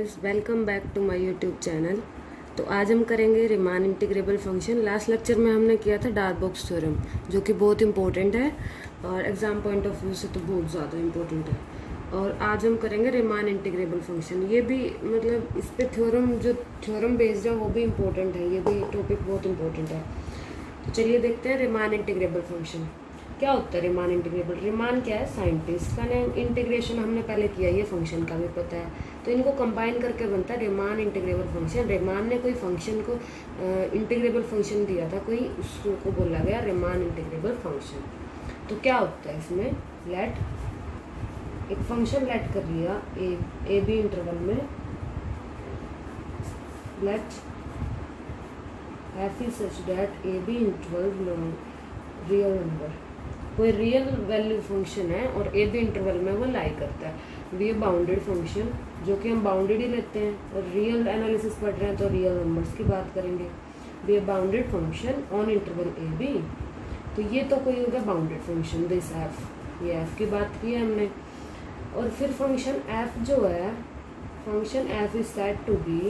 Guys, welcome back to my YouTube channel. तो आज हम करेंगे Riemann integrable function. Last lecture में हमने किया था डार्बॉक्स थ्योरम, जो कि बहुत इंपॉर्टेंट है और एग्ज़ाम पॉइंट ऑफ व्यू से तो बहुत ज़्यादा इंपॉर्टेंट है। और आज हम करेंगे रिमान इंटीग्रेबल फंक्शन। ये भी मतलब इस पे थ्योरम जो थ्योरम बेस्ड है वो भी इम्पोर्टेंट है, ये भी टॉपिक बहुत इंपॉर्टेंट है। तो चलिए देखते हैं रिमान इंटीग्रेबल फंक्शन क्या होता है। रिमान इंटीग्रेबल, रिमान क्या है? साइंटिस्ट का नेम। इंटीग्रेशन हमने पहले किया, ये फंक्शन का भी पता है। तो इनको कंबाइन करके बनता है रिमान इंटीग्रेबल फंक्शन। रिमान ने कोई फंक्शन को इंटीग्रेबल फंक्शन दिया था, कोई उसको बोला गया रिमान इंटीग्रेबल फंक्शन। तो क्या होता है इसमें? लेट एक फंक्शन लेट कर लिया ए बी इंटरवल में। Let F is such that A B interval real number, कोई रियल वैल्यू फंक्शन है और ए बी इंटरवल में वो लाई करता है। ये बाउंडेड फंक्शन, जो कि हम बाउंडेड ही लेते हैं, और रियल एनालिसिस पढ़ रहे हैं तो रियल नंबर्स की बात करेंगे। ये bounded function on interval A B. तो ये तो कोई हो गया बाउंडेड फंक्शन, दिस एफ, ये एफ की बात की है हमने। और फिर फंक्शन एफ जो है, function F is said to be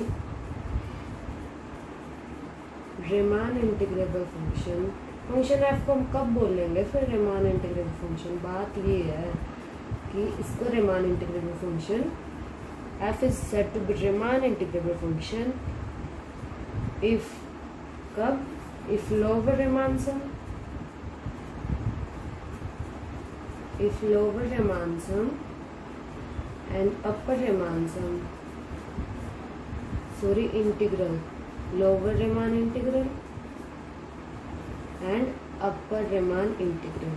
Riemann integrable function. Function F को हम कब बोलेंगे फिर रिमान इंटीग्रेबल फंक्शन? बात ये है कि इसको Riemann integrable function F is said to be Riemann integrable function if, कब? If lower Riemann sum, if lower Riemann sum and upper Riemann sum, sorry integral, lower Riemann integral and upper Riemann integral,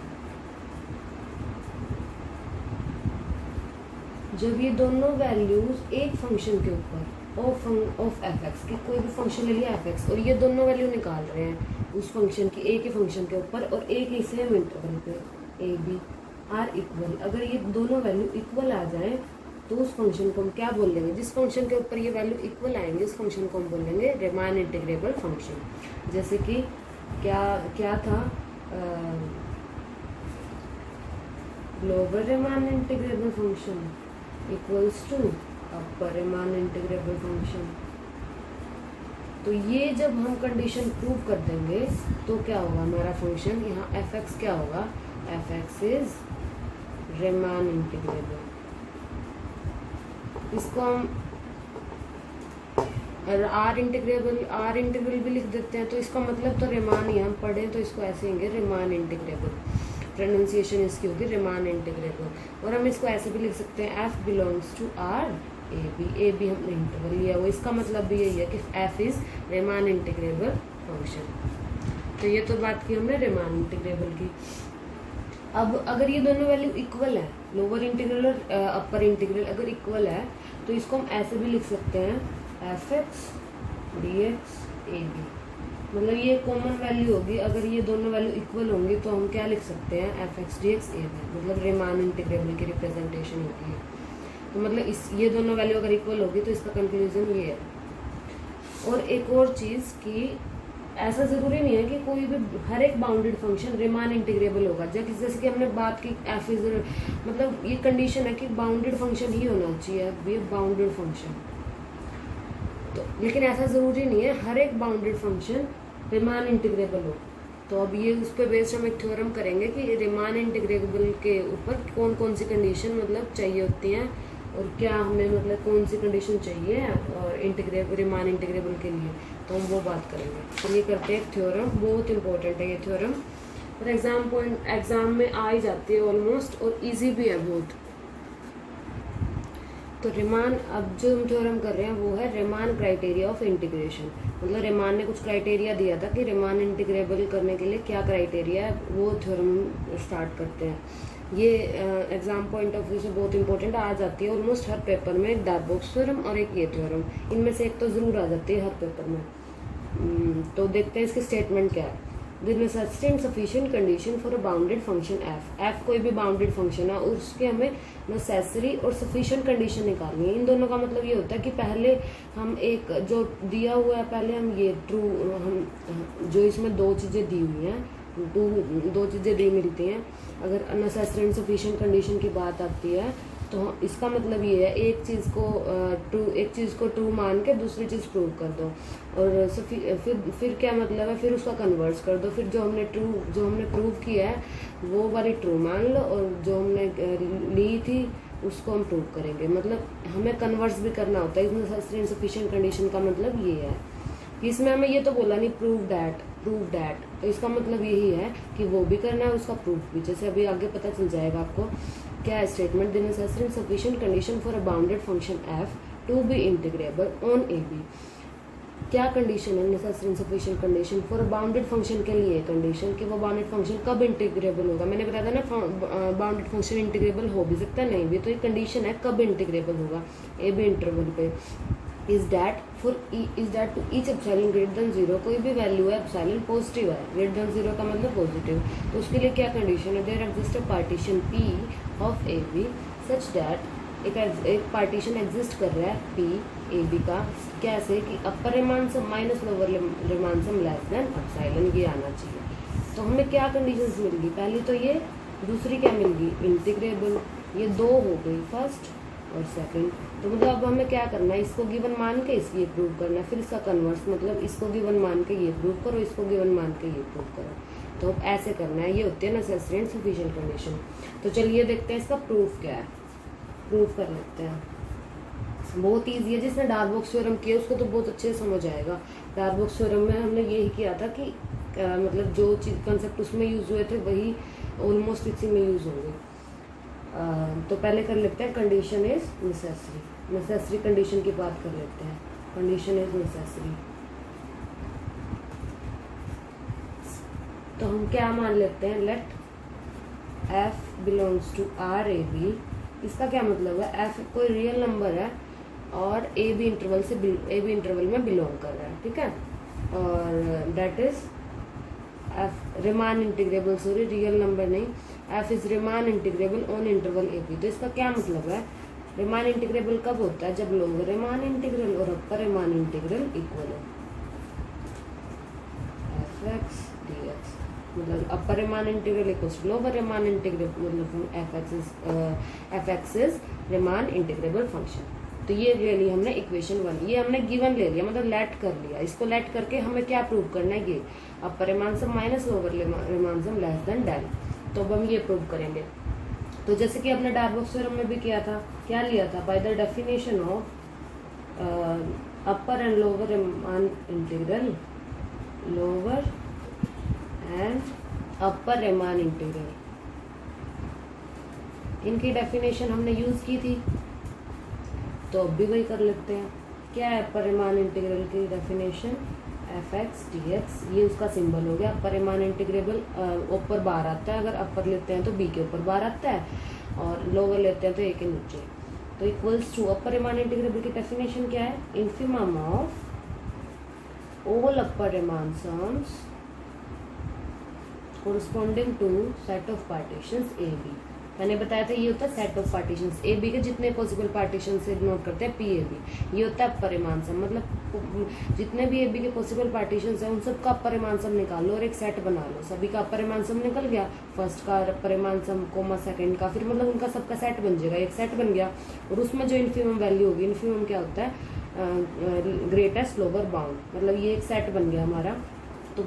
जब ये दोनों values एक function के ऊपर of F x की, कोई भी फंक्शन ले लिया एफ एक्स, और ये दोनों वैल्यू निकाल रहे हैं उस फंक्शन की, एक ही फंक्शन के ऊपर और एक ही सेम इंटरवल पे, ए बी आर इक्वल। अगर ये दोनों वैल्यू इक्वल आ जाए तो उस फंक्शन को हम क्या बोल लेंगे? जिस फंक्शन के ऊपर ये वैल्यू इक्वल आएंगे उस फंक्शन को हम बोल लेंगे रिमान इंटीग्रेबल फंक्शन। जैसे कि क्या था? Lower Riemann integrable function equals to upper Riemann integrable function. तो ये जब हम कंडीशन प्रूव कर देंगे तो क्या होगा हमारा फंक्शन? यहाँ एफ एक्स क्या होगा? F x is Riemann integrable. इसको हम आर इंटीग्रल भी लिख देते हैं। तो इसका मतलब तो रिमान ही, हम पढ़ें तो इसको ऐसे होंगे रिमान इंटीग्रेबल, प्रोनाउंसिएशन इसकी होगी रिमान इंटीग्रेबल। और हम इसको ऐसे भी लिख सकते हैं F belongs to R A B हमने इंटरवल लिया वो, इसका मतलब भी यही है कि F is Riemann integrable function. तो ये तो बात की हमने रिमान इंटीग्रेबल की। अब अगर ये दोनों वैल्यू इक्वल है, लोअर इंटीग्रल और अपर इंटीग्रल अगर इक्वल है, तो इसको हम ऐसे भी लिख सकते हैं F x D X A B. मतलब ये कॉमन वैल्यू होगी, अगर ये दोनों वैल्यू इक्वल होंगी तो हम क्या लिख सकते हैं? F x D X A B, मतलब रिमान इंटीग्रेबल की रिप्रेजेंटेशन होती है। तो मतलब ये दोनों वैल्यू अगर इक्वल होगी तो इसका कंक्लूजन ये है। और एक और चीज़ कि ऐसा ज़रूरी नहीं है कि कोई भी हर एक बाउंडेड फंक्शन रिमान इंटीग्रेबल होगा। जैसे कि हमने बात की एफ इज, मतलब ये कंडीशन है कि बाउंडेड फंक्शन ही होना चाहिए, ये बाउंडेड फंक्शन। तो लेकिन ऐसा ज़रूरी नहीं है हर एक बाउंडेड फंक्शन रिमान इंटीग्रेबल हो। तो अब ये उस पर बेस्ड हम एक थ्योरम करेंगे कि रिमान इंटीग्रेबल के ऊपर कौन कौन सी कंडीशन मतलब चाहिए होती हैं और क्या हमें मतलब कौन सी कंडीशन चाहिए और रिमान इंटीग्रेबल के लिए, तो हम वो बात करेंगे। चलिए करते हैं थ्योरम, बहुत इंपॉर्टेंट है ये थ्योरम और एग्जाम में आ ही जाती है ऑलमोस्ट, और इजी भी है बहुत। तो रिमान, अब जो हम थ्योरम कर रहे हैं वो है रिमान क्राइटेरिया ऑफ इंटीग्रेशन। मतलब रिमान ने कुछ क्राइटेरिया दिया था कि रिमान इंटीग्रेबल करने के लिए क्या क्राइटेरिया है, वो थ्योरम स्टार्ट करते हैं। ये एग्जाम पॉइंट ऑफ व्यू से बहुत इंपॉर्टेंट आ जाती है ऑलमोस्ट हर पेपर में, एक डार्बॉक्स थ्योरम और एक ये थ्योरम, इनमें से एक तो ज़रूर आ जाती है हर पेपर में। तो देखते हैं इसकी स्टेटमेंट क्या है। The necessity sufficient condition for a bounded function F, F कोई भी बाउंडेड फंक्शन है और उसके हमें नेसेसरी और सफिशिएंट कंडीशन निकालनी है। इन दोनों का मतलब ये होता है कि पहले हम एक जो दिया हुआ है, पहले हम ये ट्रू, हम जो इसमें दो चीज़ें दी हुई हैं, दो चीज़ें दी मिलती हैं। अगर नेसेसरी एंड सफिशिएंट कंडीशन की बात आती है तो इसका मतलब ये है एक चीज़ को ट्रू मान के दूसरी चीज़ प्रूव कर दो, और फिर क्या मतलब है, फिर उसका कन्वर्स कर दो, फिर जो हमने प्रूव किया है वो वाली ट्रू मान लो, और जो हमने ली थी उसको हम प्रूव करेंगे। मतलब हमें कन्वर्स भी करना होता है। नेसेसरी एंड सफिशिएंट कंडीशन का मतलब ये है कि इसमें हमें ये तो बोला नहीं प्रूव दैट, तो इसका मतलब यही है कि वो भी करना है उसका प्रूफ भी। जैसे अभी आगे पता चल जाएगा आपको क्या है statement, the necessary and sufficient condition for a bounded function F to be integrable on A B. क्या कंडीशन है necessary and sufficient condition for a bounded function के लिए? कंडीशन कि वो बाउंडेड फंक्शन कब इंटीग्रेबल होगा। मैंने बताया था ना बाउंडेड फंक्शन इंटीग्रेबल हो भी सकता है, नहीं भी, तो ये कंडीशन है कब इंटीग्रेबल होगा ए बी इंटरवल पे। Is that to each epsilon greater than 0, कोई भी वैल्यू है एप्सिलॉन पॉजिटिव है, ग्रेटर देन 0 का मतलब पॉजिटिव, तो उसके लिए क्या कंडीशन है, there exist a partition P of A B such that एक पार्टीशन एग्जिस्ट कर रहा है पी ए बी का, कैसे कि upper Riemann sum minus lower Riemann sum less than epsilon, ये आना चाहिए। तो हमें क्या कंडीशंस मिल गई, पहली तो ये, दूसरी क्या मिल गई इंटीग्रेबल, ये दो हो गई फर्स्ट और सेकंड। तो मतलब अब हमें क्या करना है, इसको गिवन मान के ये प्रूव करना है, फिर इसका कन्वर्स मतलब इसको गिवन मान के ये प्रूव करो, इसको गिवन मान के ये प्रूव करो। तो अब ऐसे करना है, ये होती है नेसेसरी एंड सफिशिएंट कंडीशन। तो चलिए देखते हैं इसका प्रूफ क्या है, प्रूफ कर लेते हैं। बहुत ईजी है, जिसने डार्बॉक्स थ्योरम किया उसको तो बहुत अच्छे से समझ आएगा। डार्बॉक्स थ्योरम में हमने यही किया था कि मतलब जो चीज कंसेप्ट उसमें यूज हुए थे वही ऑलमोस्ट इसी में यूज होंगे। तो पहले कर लेते हैं कंडीशन इज नेसेसरी कंडीशन की बात कर लेते हैं। कंडीशन इज नेसेसरी, तो हम क्या मान लेते हैं, let F belongs to R A B. इसका क्या मतलब है, एफ कोई रियल नंबर है और ए बी इंटरवल में बिलोंग कर रहा है, ठीक है, और that is f Riemann integrable, sorry real number नहीं, f is Riemann integrable on interval A B. तो इसका क्या मतलब है, रिमान इंटीग्रेबल कब होता है, जब लोअर रिमान इंटीग्रल और अपर रिमान इंटीग्रल इक्वल हो, एफ एक्स डी एक्स, मतलब upper Riemann integral equals to lower Riemann integral, मतलब f x is Riemann integrable function. तो ये ले लिया हमने इक्वेशन 1, ये हमने गिवन ले लिया, मतलब लेट कर लिया। इसको लेट करके हमें क्या प्रूव करना है, ये upper Riemann sum minus lower Riemann sum less than del. तो अब हम ये प्रूव करेंगे। तो जैसे कि अपने डार्बॉक्स थ्योरम में भी किया था, क्या लिया था, by the definition of upper and lower Riemann integral, lower and upper Riemann integral, इनकी डेफिनेशन हमने यूज की थी। तो अब भी वही कर लेते हैं। क्या है अपर रिमान इंटीग्रल की definition, F x D x, ये उसका सिंबल हो गया। अपर रिमान इंटीग्रेबल ऊपर बार आता है, अगर अपर लेते हैं तो बी के ऊपर बार आता है, और लोअर लेते हैं तो ए के नीचे। तो equals to upper Riemann integrable की डेफिनेशन क्या है, infimum of all upper Riemann sums corresponding to set of partitions A B. मैंने बताया था ये होता है set of partitions A B के जितने पॉसिबल पार्टीशन से नोट करते हैं पी ए बी। ये होता है अपर रिमान सम, मतलब जितने भी ए बी के पॉसिबल पार्टीशंस हैं उन सब का अपर रिमान सम निकाल लो और एक सेट बना लो। सभी का अपर रिमान सम निकल गया, फर्स्ट का अपर रिमान सम कोमा सेकंड का, फिर मतलब उनका सबका सेट बन जाएगा, एक सेट बन गया। और उसमें जो इन्फिमम वैल्यू होगी, इन्फिमम क्या होता है, ग्रेटेस्ट लोअर बाउंड, मतलब ये एक सेट बन गया हमारा। तो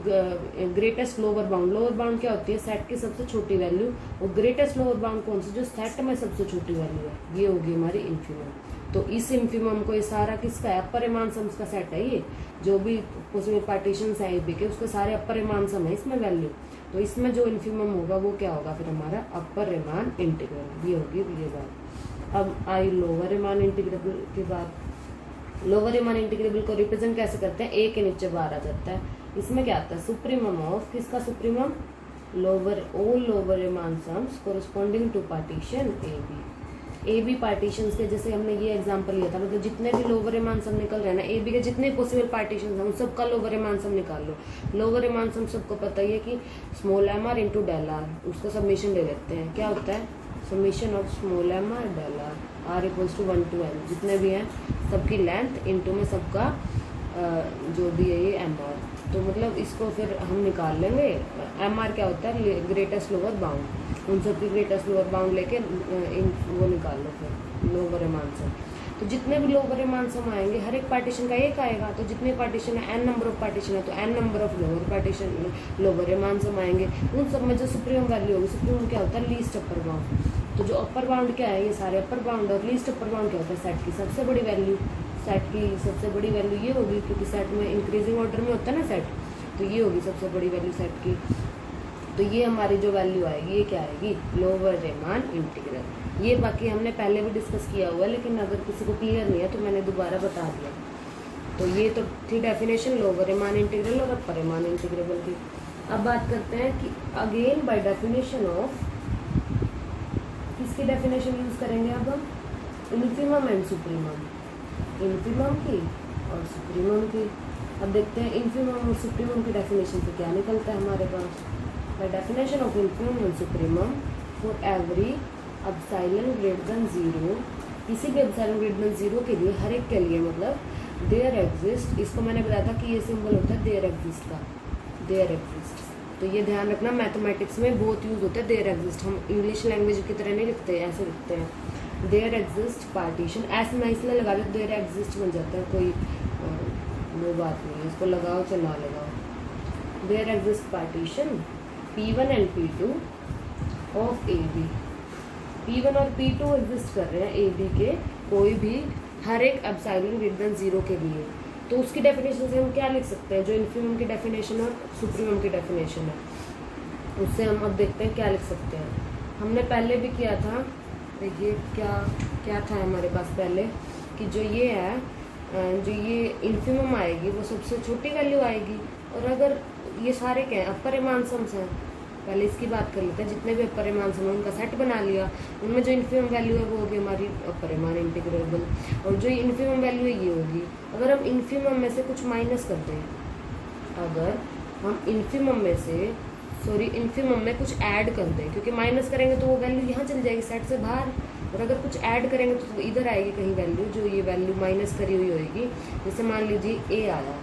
ग्रेटेस्ट लोअर बाउंड क्या होती है, सेट की सबसे छोटी वैल्यू, और ग्रेटेस्ट लोअर बाउंड कौन सी, जो सेट में सबसे छोटी वैल्यू है, ये होगी हमारी इन्फिमम। तो इस इन्फिमम को, ये सारा किसका है, अपर रिमान सम्स का सेट है। ये जो भी पॉसिबल पार्टीशंस है ए बी के, उसके सारे अपर रिमान सम है इसमें वैल्यू। तो इसमें जो इन्फिमम होगा वो क्या होगा, फिर हमारा अपर रिमान इंटीग्रल, ये होगी ये बात। अब आई लोअर रिमान इंटीग्रेबल की बात। लोअर रिमान इंटीग्रेबल को रिप्रेजेंट कैसे करते हैं, ए के नीचे बार आ जाता है। इसमें क्या आता है, सुप्रीमम ऑफ, किसका supremum, lower all lower Riemann sums corresponding to partition A B partitions के। जैसे हमने ये एग्जांपल लिया था, मतलब जितने भी लोअर रिमान सम निकल रहे हैं ना ए बी के, जितने पॉसिबल पार्टीशंस हैं उन सबका लोअर रिमान सम निकाल लो। लोअर रिमान सम सबको पता ही है कि small M R into del R, उसका समेशन ले लेते हैं। क्या होता है, summation of small M R del R equals to 1 to n, जितने भी हैं सबकी लेंथ इंटू में सबका जो भी है ये एम आर। तो मतलब इसको फिर हम निकाल लेंगे। एम आर क्या होता है, ग्रेटेस्ट लोअर बाउंड। उन सब की ग्रेटेस्ट लोअर बाउंड लेके वो निकाल लो फिर लोअर मान सम। तो जितने भी लोअर मान सम आएंगे हर एक पार्टीशन का एक आएगा, तो जितने पार्टीशन है n नंबर ऑफ पार्टीशन है तो n number of lower partition lower मान सम आएंगे। उन सब में जो सुप्रीम वैल्यू होगी, सुप्रीम क्या होता है लीस्ट अपर बाउंड। तो जो अपर बाउंड क्या है, ये सारे अपर बाउंड, और लीस्ट अपर बाउंड क्या होता है सेट की सबसे बड़ी वैल्यू। सेट की सबसे बड़ी वैल्यू ये होगी, क्योंकि सेट में इंक्रीजिंग ऑर्डर में होता है ना सेट, तो ये होगी सबसे बड़ी वैल्यू सेट की। तो ये हमारी जो वैल्यू आएगी ये क्या आएगी, लोअर रीमान इंटीग्रल। ये बाकी हमने पहले भी डिस्कस किया हुआ है, लेकिन अगर किसी को क्लियर नहीं है तो मैंने दोबारा बता दिया। तो ये तो थी डेफिनेशन लोअर रीमान इंटीग्रल और अपर रीमान इंटीग्रेबल की। अब बात करते हैं कि अगेन बाय डेफिनेशन ऑफ, किसकी डेफिनेशन यूज करेंगे अब हम, इन्फीमम एंड सुप्रीमम, इन्फीमम की और सुप्रीमम की। अब देखते हैं इन्फीमम और सुप्रीमम की डेफिनेशन से क्या निकलता है हमारे पास। The definition of infimum and supremum for every epsilon greater than 0, किसी भी एप्सिलॉन ग्रेटर देन 0 के लिए, हर एक के लिए मतलब देयर एग्जिस्ट, इसको मैंने बताया था कि ये सिंबल होता है देयर एग्जिस्ट का, देयर एग्जिस्ट। तो ये ध्यान रखना, मैथमेटिक्स में बहुत यूज होता है देयर एग्जिस्ट। हम इंग्लिश लैंग्वेज की तरह नहीं लिखते, ऐसे लिखते हैं देयर एग्जिस्ट पार्टीशन। ऐसे मैं इसलिए लगा देते देयर एग्जिस्ट बन जाता है, कोई वो बात नहीं है, इसको लगाओ चाहे ना लगाओ। There exist partition P1 and P2 of AB, P1 और P2 एग्जिस्ट कर रहे हैं AB के कोई भी हर एक एप्सिलॉन ग्रेटर देन 0 के लिए। तो उसकी डेफिनेशन से हम क्या लिख सकते हैं, जो इन्फीमम की डेफिनेशन और सुप्रीमम की डेफिनेशन है उससे हम अब देखते हैं क्या लिख सकते हैं। हमने पहले भी किया था, देखिए क्या क्या था हमारे पास पहले, कि जो ये है, जो ये इन्फीमम आएगी वो सबसे छोटी वैल्यू आएगी। और अगर ये सारे क्या हैं, अपर रीमान सम्स हैं, पहले इसकी बात कर लेते हैं। जितने भी अपर रीमान सम है उनका सेट बना लिया, उनमें जो इन्फीमम वैल्यू है वो होगी हमारी अपर रीमान इंटीग्रेबल, और जो इन्फीमम वैल्यू है ये होगी। अगर हम इन्फीमम में से कुछ माइनस कर दें, अगर हम इन्फीमम में से इन्फीमम में कुछ ऐड कर दें, क्योंकि माइनस करेंगे तो वो वैल्यू यहाँ चली जाएगी सेट से बाहर, और अगर कुछ ऐड करेंगे तो वो इधर आएगी कहीं वैल्यू, जो ये वैल्यू माइनस करी हुई होगी। जैसे मान लीजिए ए आया,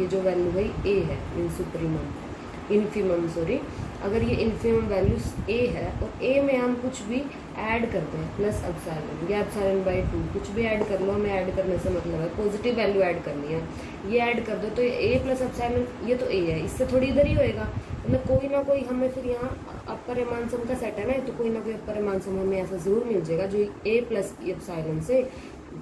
ये जो वैल्यू है ए है इन सुप्रीमम इन्फीमम अगर ये इन्फीमम वैल्यू ए है और ए में हम कुछ भी ऐड करते हैं प्लस एप्सिलॉन या एप्सिलॉन बाई 2, कुछ भी ऐड कर लो, हमें ऐड करने से मतलब है पॉजिटिव वैल्यू ऐड करनी है, ये ऐड कर दो तो ए प्लस एप्सिलॉन, ये तो ए है, इससे थोड़ी इधर ही होएगा, मतलब कोई ना कोई हमें फिर यहाँ अपर रीमान सम का सेट है ना, तो कोई ना कोई अपर रीमान सम हमें ऐसा जरूर मिल जाएगा जो ए प्लस एप्सिलॉन से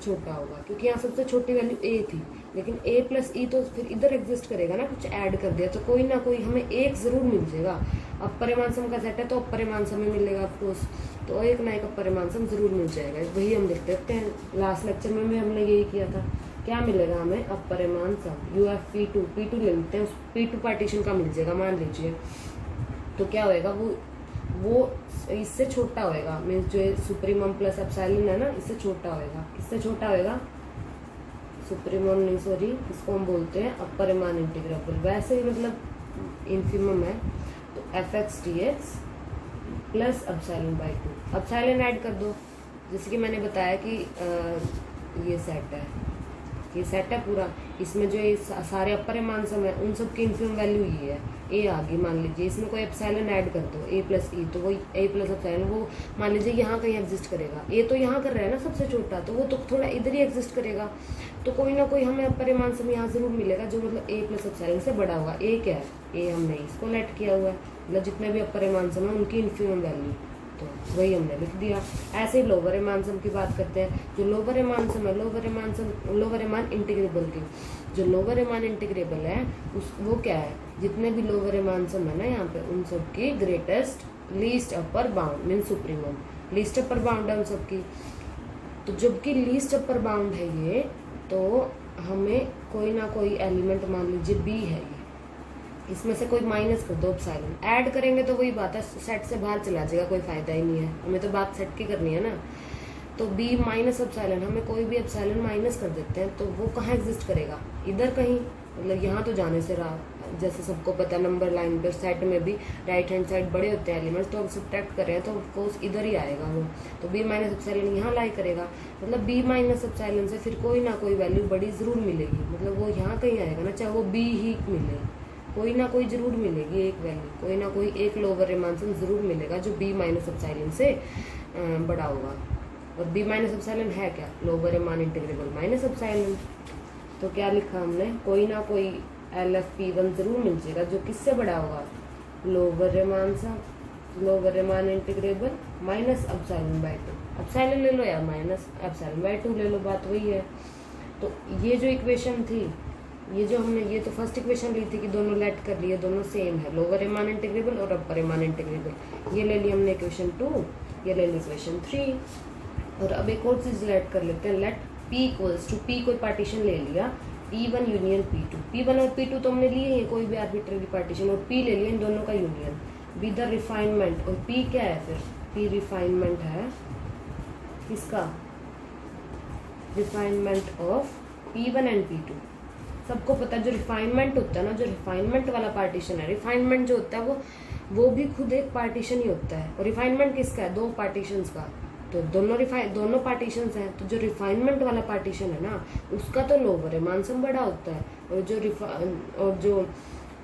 छोटा होगा, क्योंकि यहाँ सबसे छोटी वैल्यू ए थी, लेकिन ए प्लस ई तो फिर इधर एग्जिस्ट करेगा ना, कुछ ऐड कर दिया तो कोई ना कोई हमें एक जरूर मिल जाएगा। अपर रीमान सम का सेट है तो अपर रीमान सम में मिलेगा ऑफकोर्स, तो एक ना एक अपर रीमान सम जरूर मिल जाएगा। वही हम लिख देते हैं, लास्ट लेक्चर में भी हमने यही किया था। क्या मिलेगा हमें, अपर रीमान सम UF P2 ले लेते हैं, उस P2 पार्टीशन का मिल जाएगा मान लीजिए, तो क्या होएगा वो इससे छोटा होएगा, मीन्स जो सुप्रीमम प्लस एप्सिलॉन है ना, इससे छोटा होएगा, किससे छोटा होएगा, सुप्रीमम नहीं इसको हम बोलते हैं अपर रीमान इंटीग्रेबल। वैसे ही मतलब इन्फीमम है तो fx dx plus epsilon by 2, epsilon add कर दो, जैसे कि मैंने बताया कि ये सेट है, ये सेट है पूरा, इसमें जो ये सारे अपर रीमान सम है उन सब की इन्फीमम वैल्यू ये है, ए आ गई मान लीजिए, इसमें कोई एप्सिलॉन ऐड कर दो ए प्लस ई, तो वो ए प्लस एप्सिलॉन वो मान लीजिए यहाँ कहीं एग्जिस्ट करेगा, ए तो यहाँ कर रहा है ना सबसे छोटा, तो वो तो थोड़ा इधर ही एग्जिस्ट करेगा, तो कोई ना कोई हमें अपर रीमान सम यहाँ जरूर मिलेगा जो मतलब ए प्लस एप्सिलॉन से बड़ा हुआ। ए क्या है, ए हमने इसको लेट किया हुआ है, मतलब जितने भी अपर रीमान सम है उनकी इन्फीमम वैल्यू, तो वही हमने लिख दिया। ऐसे ही लोअर रीमान सम की बात करते हैं, जो लोअर रीमान सम है, लोअर रीमान इंटीग्रेबल की, जो लोअर रीमान इंटीग्रेबल है वो क्या है, जितने भी लोअर रीमान सम है ना यहाँ पे उन सब की greatest least upper bound mean supremum, least upper bound है उन सब की। तो जबकि लीस्ट अपर बाउंड है ये, तो हमें कोई ना कोई एलिमेंट मान लीजिए बी है ये, इसमें से कोई माइनस कर दो एप्सिलॉन, ऐड करेंगे तो वही बात है सेट से बाहर चला जाएगा, कोई फायदा ही नहीं है, हमें तो बात सेट की करनी है ना। तो बी माइनस एप्सिलॉन, हमें कोई भी एप्सिलॉन माइनस कर देते हैं तो वो कहाँ एग्जिस्ट करेगा, इधर कहीं, मतलब यहाँ तो जाने से रहा, जैसे सबको पता नंबर लाइन पर सेट में भी राइट हैंड साइड बड़े होते हैं एलिमेंट्स, तो अब सब्ट्रैक्ट करें तो ऑफकोर्स इधर ही आएगा वो, तो बी माइनस एप्सिलॉन यहाँ लाई करेगा, मतलब बी माइनस एप्सिलॉन से फिर कोई ना कोई वैल्यू बड़ी जरूर मिलेगी, मतलब वो यहाँ कहीं आएगा ना, चाहे वो बी ही मिले, कोई ना कोई जरूर मिलेगी एक वैल्यू, कोई ना कोई एक लोअर रिमान सम जरूर मिलेगा जो बी माइनस एप्सिलॉन से बड़ा होगा। और बी माइनस एप्सिलॉन है क्या, lower Riemann integrable minus epsilon. तो क्या लिखा हमने, कोई ना कोई LFP1 जरूर मिल जाएगा जो किससे बड़ा होगा, lower Riemann sum, lower Riemann integrable minus epsilon by 2। Epsilon ले लो या माइनस एप्सिलॉन बाय 2 ले लो, बात वही है। तो ये जो इक्वेशन थी, ये जो हमने, ये तो फर्स्ट इक्वेशन ली थी कि दोनों लेट कर लिए, दोनों सेम है, लोअर रिमान इंटीग्रेबल और अपर रिमान इंटीग्रेबल। ये ले ली हमने इक्वेशन 2, ये ले ली इक्वेशन 3। और अब एक और चीज लेट कर लेते हैं, let P equals to, P कोई पार्टीशन ले लिया, P1 यूनियन P2, P1 और P2 तो हमने लिए हैं कोई भी आर्बिट्रेरी पार्टीशन, और P ले लिया इन दोनों का यूनियन विद द रिफाइनमेंट। और P क्या है फिर, P रिफाइनमेंट है किसका, refinement of P1 and P2। सबको पता है जो रिफाइनमेंट होता है ना, जो रिफाइनमेंट वाला पार्टीशन है, रिफाइनमेंट जो होता है वो भी खुद एक पार्टीशन ही होता है। और रिफाइनमेंट किसका है, दो पार्टीशंस का। तो दोनों पार्टीशंस हैं, तो जो रिफाइनमेंट वाला पार्टीशन है ना, उसका तो लोअर रिमान सम बड़ा होता है,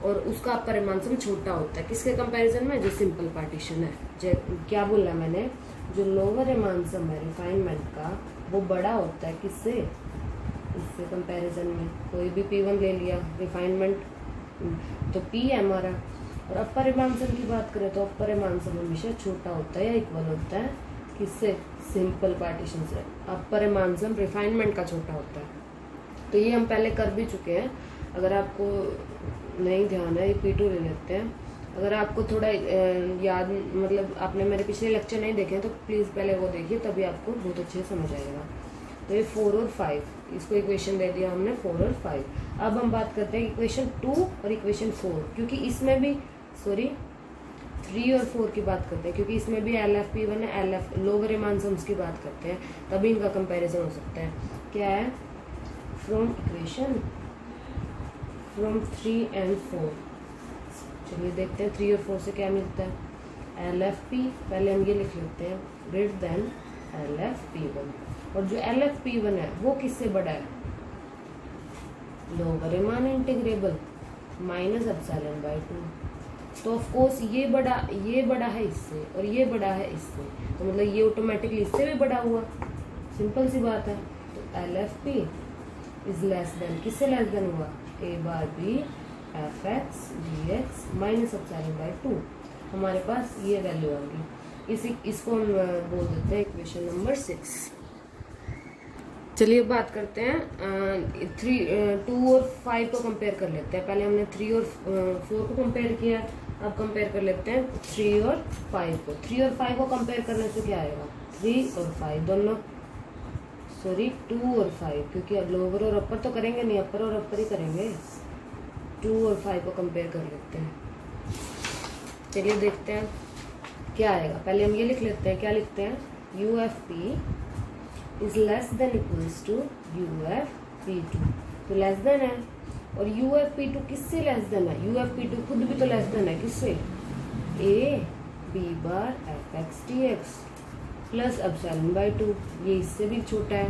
और उसका अपर रिमान सम छोटा होता है। किसके कंपैरिजन में, जो सिंपल पार्टीशन है। क्या बोला मैंने, जो लोअर रिमान सम है रिफाइनमेंट का, वो बड़ा होता है किससे, इससे कंपैरिजन में। कोई भी P1 ले लिया रिफाइनमेंट, तो P है हमारा। और अपर रिमान सम की बात करें तो अपर रिमान सम हमेशा छोटा होता है या इक्वल होता है किससे, सिंपल पार्टीशन से। अपर रिमान सम रिफाइनमेंट का छोटा होता है। तो ये हम पहले कर भी चुके हैं, अगर आपको नहीं ध्यान है, ये P2 ले लेते हैं। अगर आपको थोड़ा याद, मतलब आपने मेरे पिछले लेक्चर नहीं देखे हैं तो प्लीज़ पहले वो देखिए, तभी आपको बहुत अच्छे से समझ आएगा। तो ये 4 और 5, इसको इक्वेशन दे दिया हमने 4 और 5। अब हम बात करते हैं इक्वेशन 2 और इक्वेशन 4, क्योंकि इसमें भी 3 और 4 की बात करते हैं, क्योंकि इसमें भी LFP1 है, लोअर रिमान सम्स की बात करते हैं, तभी इनका कंपैरिजन हो सकता है। क्या है, फ्रॉम 3 and 4। चलिए देखते हैं 3 और 4 से क्या मिलता है। LFP, पहले हम ये लिख लेते हैं, ग्रेटर देन LFP1। और जो LFP1 है वो किससे बड़ा है, lower Riemann integrable minus epsilon by 2। तो ऑफ कोर्स ये बड़ा है इससे, और ये बड़ा है इससे, तो मतलब ये ऑटोमेटिकली इससे भी बड़ा हुआ, सिंपल सी बात है। तो LFP इज लेस देन, किससे लेस देन हुआ, A bar B fx dx minus epsilon by 2। हमारे पास ये वैल्यू आ गई। इसको हम बोल देते हैं इक्वेशन नंबर 6। चलिए बात करते हैं 2 और 5 को कंपेयर कर लेते हैं। पहले हमने 3 और 4 को कंपेयर किया, अब कंपेयर कर लेते हैं 3 और 5 को। 3 और 5 को कंपेयर करने से क्या आएगा, 3 और 5 दोनों, 2 और 5, क्योंकि अब लोअर और अपर तो करेंगे नहीं, अपर और अपर ही करेंगे। 2 और 5 को कंपेयर कर लेते हैं। चलिए देखते हैं क्या आएगा। पहले हम ये लिख लेते हैं, क्या लिखते हैं, UFP is less than equals to UFP2। तो लेस देन है, और UFP2 किससे लेस देन है, UFP2 खुद भी तो लेस देन है किससे, A B bar fx dx plus epsilon by 2। ये इससे भी छोटा है,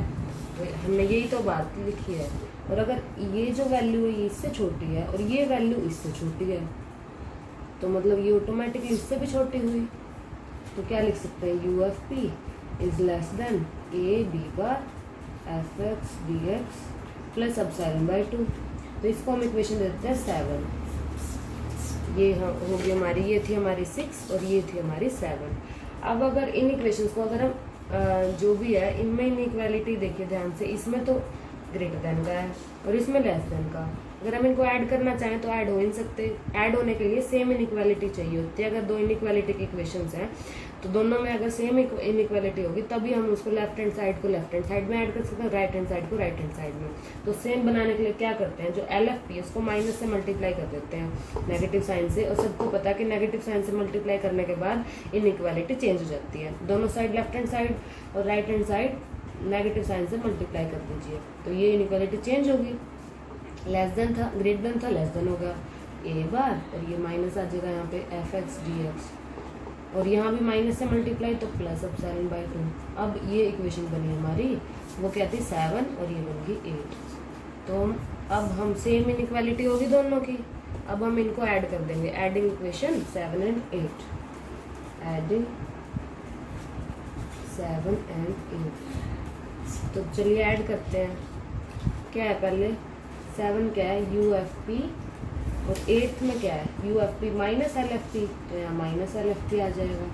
हमने यही तो बात लिखी है। और अगर ये जो वैल्यू है ये इससे छोटी है और ये वैल्यू इससे छोटी है, तो मतलब ये ऑटोमेटिकली इससे भी छोटी हुई। तो क्या लिख सकते हैं, UFP is less then A B bar fx dx plus epsilon by 2। तो इसको हम इक्वेशन देते हैं 7। ये हो गई हमारी, ये थी हमारी 6 और ये थी हमारी 7। अब अगर इन इक्वेशंस को अगर हम जो भी है इनमें इनइक्वालिटी देखिए ध्यान से, इसमें तो ग्रेटर देन का है और इसमें लेस देन का। अगर हम इनको ऐड करना चाहें तो ऐड हो नहीं सकते। ऐड होने के लिए सेम इनइक्वालिटी चाहिए होती है। अगर दो इनइक्वालिटी की इक्वेशंस हैं तो दोनों में अगर सेम इनइक्वालिटी होगी तभी हम उसको लेफ्ट हैंड साइड को लेफ्ट हैंड साइड में ऐड कर सकते हैं, राइट हैंड साइड को राइट हैंड साइड में। तो सेम बनाने के लिए क्या करते हैं, जो LFP उसको माइनस से मल्टीप्लाई कर देते हैं नेगेटिव साइन से। और सबको पता है कि नेगेटिव साइन से मल्टीप्लाई करने के बाद इनइक्वालिटी चेंज हो जाती है। दोनों साइड लेफ्ट हैंड साइड और right hand side negative sign से मल्टीप्लाई कर दीजिए तो ये इनइक्वालिटी चेंज होगी। लेस देन था, ग्रेटर देन था, लेस देन होगा A बार और ये माइनस आ जाएगा यहाँ पे fx dx और यहाँ भी माइनस से मल्टीप्लाई तो प्लस एप्सिलॉन बाय 2। अब ये इक्वेशन बनी हमारी, वो क्या थी 7 और ये बन गई 8। तो अब हम सेम इनइक्वालिटी होगी दोनों की, अब हम इनको ऐड कर देंगे, adding equation 7 and 8, adding 7 and 8। तो चलिए ऐड करते हैं। क्या है पहले 7 क्या है UFP और 8 में क्या है UFP माइनस LFP, तो यहाँ माइनस LFP आ जाएगा।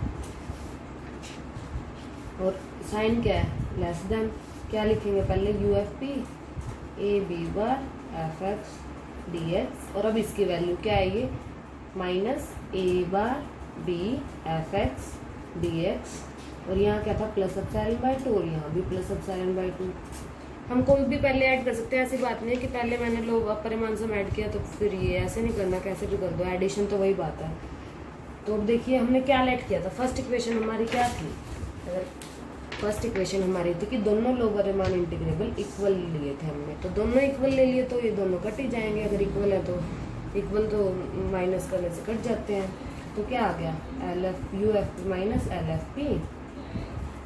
और साइन क्या है लेस देन, क्या लिखेंगे पहले UFP AB बार FX DX, और अब इसकी वैल्यू क्या है ये minus A bar B FX DX, और यहाँ क्या था प्लस एप्सिलॉन बाय 2 और यहाँ भी प्लस एप्सिलॉन बाय 2। हम कोई भी पहले ऐड कर सकते हैं, ऐसी बात नहीं है कि पहले मैंने लोग अपरिमाण सम ऐड किया तो फिर ये ऐसे नहीं करना, कैसे भी कर दो, एडिशन तो वही बात है। तो अब देखिए हमने क्या लेट किया था, फर्स्ट इक्वेशन हमारी क्या थी, अगर फर्स्ट इक्वेशन हमारी थी कि दोनों लोअर रिमान इंटीग्रेबल इक्वल लिए थे हमने, तो दोनों इक्वल ले लिए तो ये दोनों कट ही जाएंगे, अगर इक्वल है तो इक्वल तो माइनस करने से कट जाते हैं। तो क्या आ गया UFP minus LFP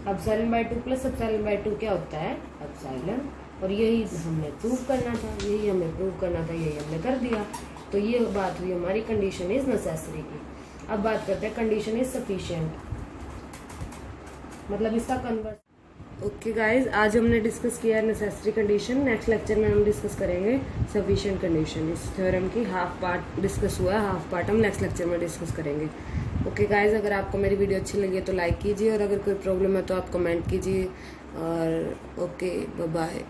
epsilon by 2 plus epsilon by 2 क्या होता है एप्सिलॉन, और यही हमने प्रूव करना था, यही हमने कर दिया। तो ये बात हुई हमारी कंडीशन इज नेसेसरी की। अब बात करते हैं कंडीशन इज सफिशिएंट, मतलब इसका कन्वर्स। ओके गाइज, आज हमने डिस्कस किया है नेसेसरी कंडीशन, नेक्स्ट लेक्चर में हम डिस्कस करेंगे सफिशिएंट कंडीशन। इस थ्योरम की हाफ पार्ट डिस्कस हुआ है, हाफ पार्ट हम नेक्स्ट लेक्चर में डिस्कस करेंगे। ओके गाइज, अगर आपको मेरी वीडियो अच्छी लगी है तो लाइक कीजिए, और अगर कोई प्रॉब्लम है तो आप कमेंट कीजिए, और ओके बाय बाय।